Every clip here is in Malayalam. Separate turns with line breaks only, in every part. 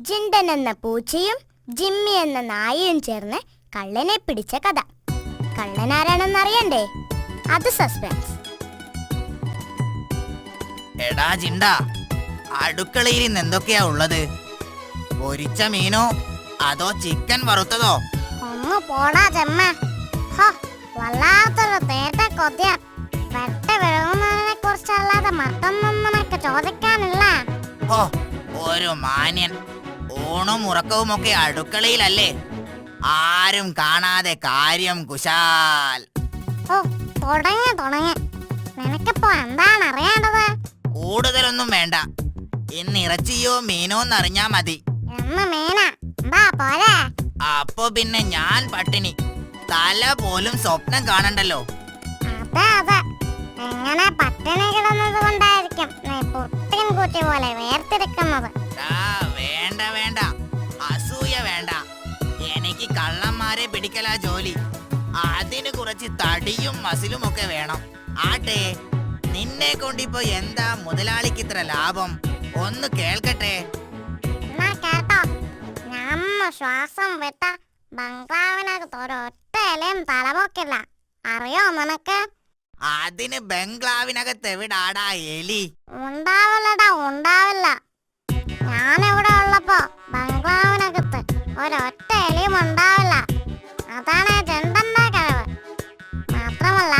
ജിണ്ടൻ എന്ന പൂച്ചയും ജിമ്മി എന്ന നായയും ചേർന്ന് കള്ളനെ പിടിച്ച കഥ. കള്ളൻ ആരാണെന്നറിയണ്ടേ? അത് സസ്പെൻസ്.
എടാ ജിണ്ട, അടുക്കളയിൽ ഇന്ന് എന്തൊക്കെയാ ഉള്ളത്? പൊരിച്ച മീനോ അതോ ചിക്കൻ വറുത്തതോ?
ഒന്ന് പോടാ ചെമ്മ. വല്ലാത്തൊരു തേറ്റ കൊതിയ. വെട്ട വിഴുങ്ങുന്നതിനെ കുറിച്ചല്ലാതെ മറ്റൊന്നും നിനക്ക് ചോദിക്കാനില്ല.
ഹോ, ഒരു മാന്യൻ. ഊണും ഉറക്കവും ഒക്കെ അടുക്കളയിലല്ലേ? ആരും കാണാതെ കാര്യം കുശാൽ.
തുടങ്ങി. നിനക്കിപ്പോ എന്താണ് അറിയേണ്ടത്?
കൂടുതലൊന്നും വേണ്ട. ഇന്ന് ഇറച്ചിയോ മീനോ എന്നറിഞ്ഞാ മതി.
എന്ന് മീനാ? എന്താ പോരെ?
അപ്പൊ പിന്നെ ഞാൻ പട്ടിണി. തല പോലും സ്വപ്നം കാണണ്ടല്ലോ.
അതെ. എങ്ങനെ പട്ടിണി കിടന്നത് കൊണ്ടായിരിക്കും നീ പുട്ടിൻ കുറ്റി പോലെ വേർതിരിക്കുന്നത്.
വേണ്ട, അസൂയ വേണ്ട. എനിക്ക് കള്ളന്മാരെ പിടിക്കലാ ജോലി. അതിന് കുറച്ച് തടിയും മസിലും ഒക്കെ വേണം. ആട്ടെ, നിന്നെ കൊണ്ടിപ്പോ എന്താ മുതലാളിക്ക് ഇത്ര ലാഭം? ഒന്ന് കേൾക്കട്ടെ.
കേട്ടോ, നമ്മ ശ്വാസം വിട്ട ബംഗ്ലാവിനകത്ത് ഒരൊറ്റ ഇലയും തലപോക്കില്ല. അറിയോ നിനക്ക്?
അതിന് ബംഗ്ലാവിനകത്ത് എവിടാടാ എലി?
ഉണ്ടാവില്ല. ഞാനിവിടെ ഉള്ളപ്പോ ബംഗ്ലാവിനകത്ത് ഒരൊറ്റ എലിയും ഉണ്ടാവില്ല. അതാണ് ജണ്ടന്റെ കഴിവ്. മാത്രമല്ല,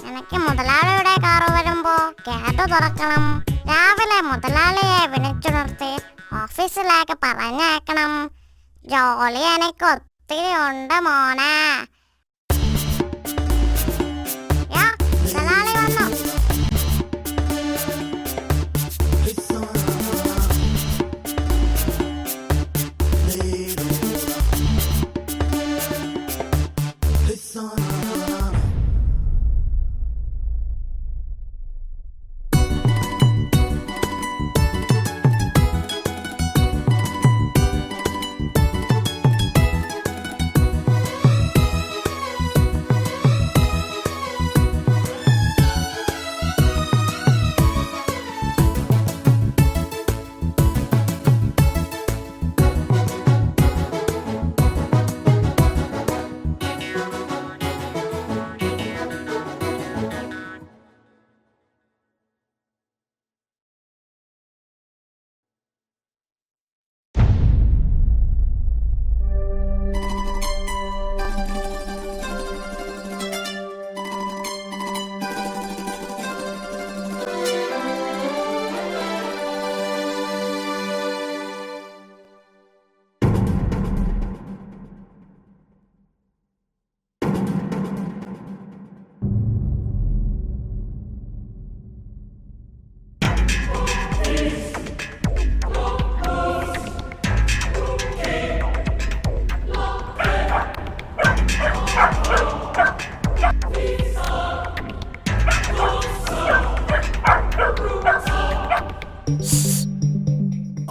എനിക്ക് മുതലാളിയുടെ കാറ് വരുമ്പോ ഗേറ്റ് തുറക്കണം. രാവിലെ മുതലാളിയെ വിളിച്ചുണർത്തി ഓഫീസിലേക്ക് പറഞ്ഞയക്കണം. ജോലി എനിക്ക് ഒത്തിരി ഉണ്ട് മോനെ. മുതലാളി വന്നു.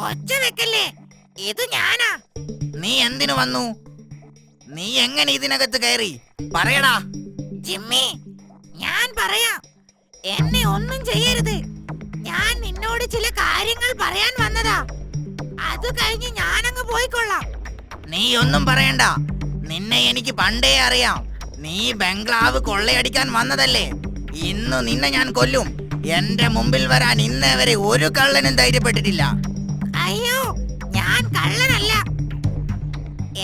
ഒച്ച വെക്കല്ലേ, ഇത് ഞാനാ. നീ എന്തിനു വന്നു? നീ എങ്ങനെ ഇതിനകത്ത് കയറി? പറയടാ.
ജിമ്മി, ഞാൻ പറയാം. എന്നെ ഒന്നും ചെയ്യരുത്. ഞാൻ നിന്നോട് ചില കാര്യങ്ങൾ പറയാൻ വന്നതാ. അത് കഴിഞ്ഞ് ഞാനങ്ങ് പോയിക്കൊള്ളാം.
നീ ഒന്നും പറയണ്ട. നിന്നെ എനിക്ക് പണ്ടേ അറിയാം. നീ ബംഗ്ലാവ് കൊള്ളയടിക്കാൻ വന്നതല്ലേ? ഇന്ന് നിന്നെ ഞാൻ കൊല്ലും. എന്റെ മുമ്പിൽ വരാൻ ഇന്നേ വരെ ഒരു കള്ളനും ധൈര്യപ്പെട്ടിട്ടില്ല.
അയ്യോ, ഞാൻ കള്ളനല്ല.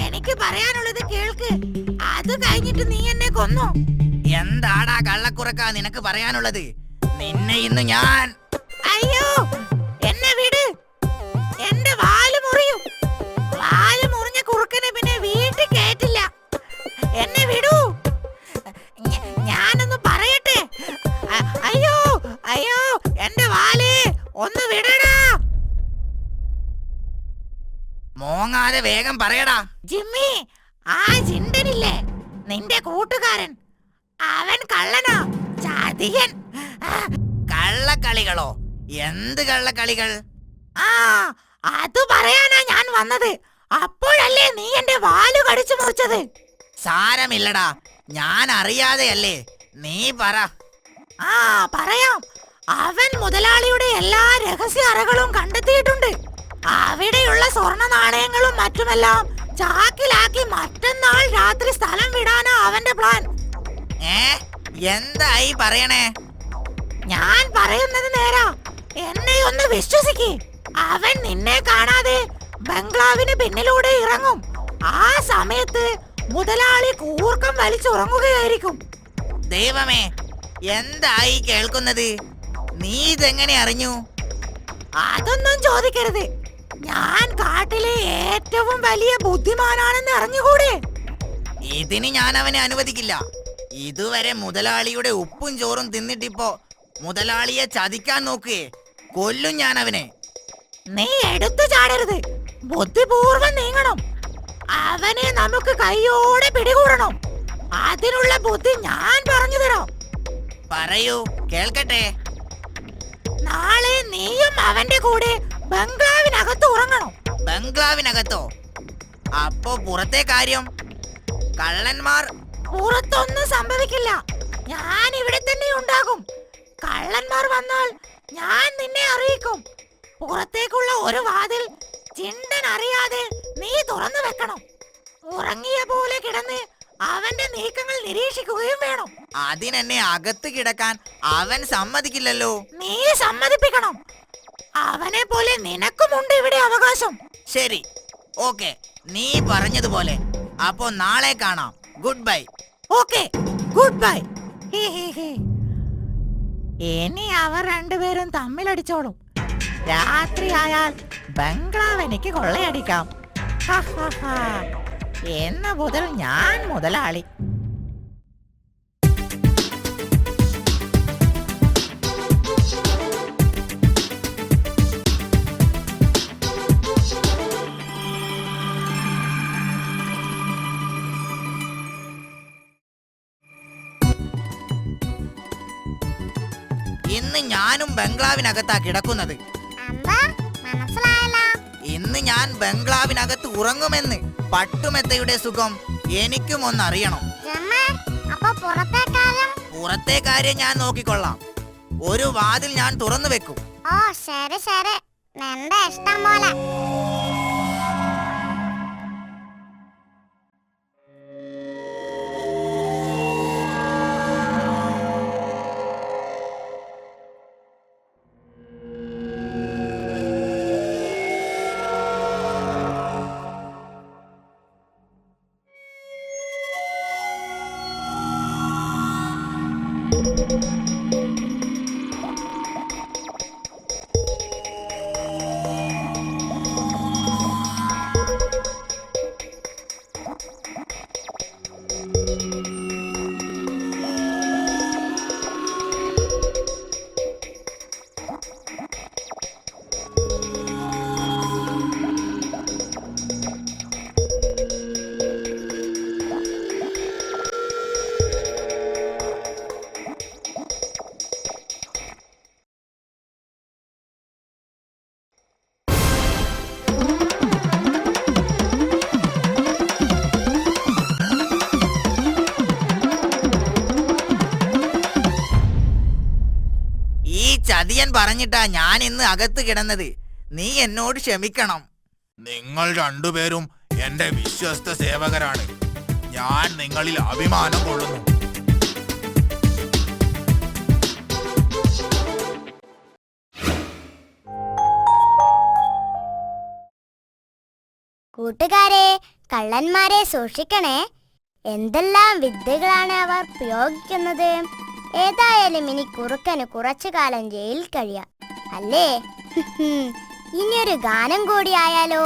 എനിക്ക് പറയാനുള്ളത് കേൾക്ക്. അത് കഴിഞ്ഞിട്ട് നീ എന്നെ കൊന്നു.
എന്താടാ കള്ളക്കുറക്കാ നിനക്ക് പറയാനുള്ളത്? നിന്നെ ഇന്ന് ഞാൻ...
അയ്യോ, എന്നെ വിട്. എന്റെ വാല് മുറിയും. വാല് മുറിഞ്ഞ കുറുക്കനെ പിന്നെ വീട്ടിൽ കേറ്റില്ല. എന്നെ വിടൂ. ഞാനൊന്ന് പറയട്ടെ. അയ്യോ, എന്റെ വാല് ഒന്ന് വിടടാ.
മോങ്ങാതെ വേഗം പറയടാ.
ജിമ്മി, ആ ജിണ്ടനില്ലേ, നിന്റെ കൂട്ടുകാരൻ, അവൻ കള്ളനാ, ചതിയൻ.
കള്ളക്കളികളോ? എന്ത് കള്ളക്കളികൾ?
അത് പറയാനാ ഞാൻ വന്നത്. അപ്പോഴല്ലേ നീ എന്റെ വാല് കടിച്ചു മുറിച്ചത്.
സാരമില്ലടാ, ഞാൻ അറിയാതെയല്ലേ. നീ പറ.
പറയാം. അവൻ മുതലാളിയുടെ എല്ലാ രഹസ്യ അറകളും കണ്ടെത്തിയിട്ടുണ്ട്. അവിടെയുള്ള സ്വർണ്ണ നാണയങ്ങളും മറ്റുമെല്ലാം ചാക്കിലാക്കി മറ്റന്നാൾ രാത്രി സ്ഥലം വിടാനാ അവന്റെ പ്ലാൻ.
എന്തായി പറയണേ?
ഞാൻ പറയുന്നത് നേരാ, എന്നെ ഒന്ന് വിശ്വസിക്കേ. അവൻ നിന്നെ കാണാതെ ബംഗ്ലാവിന് പിന്നിലൂടെ ഇറങ്ങും. ആ സമയത്ത് മുതലാളി കൂർക്കം വലിച്ചുറങ്ങുകയായിരിക്കും.
ദൈവമേ, എന്തായി കേൾക്കുന്നത്? നീ ഇതെങ്ങനെ അറിഞ്ഞു?
അതൊന്നും ചോദിക്കരുത്. ഞാൻ കാട്ടിലെ ഏറ്റവും വലിയ ബുദ്ധിമാനാണെന്ന് അറിഞ്ഞുകൂടെ?
ഇതിന് ഞാൻ അവനെ അനുവദിക്കില്ല. ഇതുവരെ മുതലാളിയുടെ ഉപ്പും ചോറും തിന്നിട്ടിപ്പോ മുതലാളിയെ ചതിക്കാൻ നോക്കുകയെ. കൊല്ലും ഞാൻ അവനെ.
നീ എടുത്തു ചാടരുത്, ബുദ്ധിപൂർവം നീങ്ങണം. അവനെ നമുക്ക് കൈയോടെ പിടികൂടണം. അതിനുള്ള ബുദ്ധി ഞാൻ പറഞ്ഞു തരാം.
പറയൂ, കേൾക്കട്ടെ.
നാളെ നീയും അവന്റെ കൂടെ ബംഗ്ലാവിനകത്ത് ഉറങ്ങണം.
ബംഗ്ലാവിനകത്തോ? അപ്പോ പുറത്തെ കാര്യം? കള്ളന്മാർ?
പുറത്തൊന്നും സംഭവിക്കില്ല. ഞാൻ ഇവിടെ തന്നെ ഉണ്ടാകും. കള്ളന്മാർ വന്നാൽ ഞാൻ നിന്നെ അറിയിക്കും. പുറത്തേക്കുള്ള ഒരു വാതിൽ ചിണ്ടൻ അറിയാതെ നീ തുറന്നു വെക്കണം. ഉറങ്ങിയ പോലെ കിടന്ന് അവന്റെ നീക്കങ്ങൾ നിരീക്ഷിക്കുകയും വേണം.
അതിനെന്നെ അകത്ത് കിടക്കാൻ അവൻ സമ്മതിക്കില്ലല്ലോ.
നീ സമ്മതിപ്പിക്കണം. അവനെ പോലെ നിനക്കുമുണ്ട് ഇവിടെ അവകാശം.
ശരി, ഓക്കെ, നീ പറഞ്ഞതുപോലെ. അപ്പോ നാളെ കാണാം. Good bye.
Okay, good bye. ഇനി അവർ രണ്ടുപേരും തമ്മിലടിച്ചോളും. രാത്രിയായാൽ ബംഗ്ലാവ് എനിക്ക് കൊള്ളയടിക്കാം. എന്ന് മുതൽ ഞാൻ മുതലാളി.
ഇന്ന് ഞാനും ബംഗ്ലാവിനകത്താ കിടക്കുന്നത്. ഇന്ന് ഞാൻ ബംഗ്ലാവിനകത്ത് ഉറങ്ങുമെന്ന്. പട്ടുമെത്തയുടെ സുഖം എനിക്കും ഒന്നറിയണം. പുറത്തെ കാര്യം ഞാൻ നോക്കിക്കൊള്ളാം. ഒരു വാതിൽ ഞാൻ തുറന്നു വെക്കും.
ഓ ശരി ശരി, നിന്റെ ഇഷ്ടം പോലെ.
ചതിയൻ പറഞ്ഞിട്ടാ ഞാൻ ഇന്ന് അകത്ത് കിടന്നത്. നീ എന്നോട് ക്ഷമിക്കണം.
നിങ്ങൾ രണ്ടുപേരും എന്റെ വിശ്വസ്ത സേവകരാണ്. ഞാൻ നിങ്ങളിൽ അഭിമാനം കൊള്ളുന്നു.
കൂട്ടുകാരെ, കള്ളന്മാരെ സൂക്ഷിക്കണേ. എന്തെല്ലാം വിദ്യകളാണ് അവർ പ്രയോഗിക്കുന്നത്. ഏതായാലും ഇനി കുറുക്കന് കുറച്ചു കാലം ജയിലിൽ കഴിയാം, അല്ലേ? ഇനിയൊരു ഗാനം കൂടി ആയാലോ?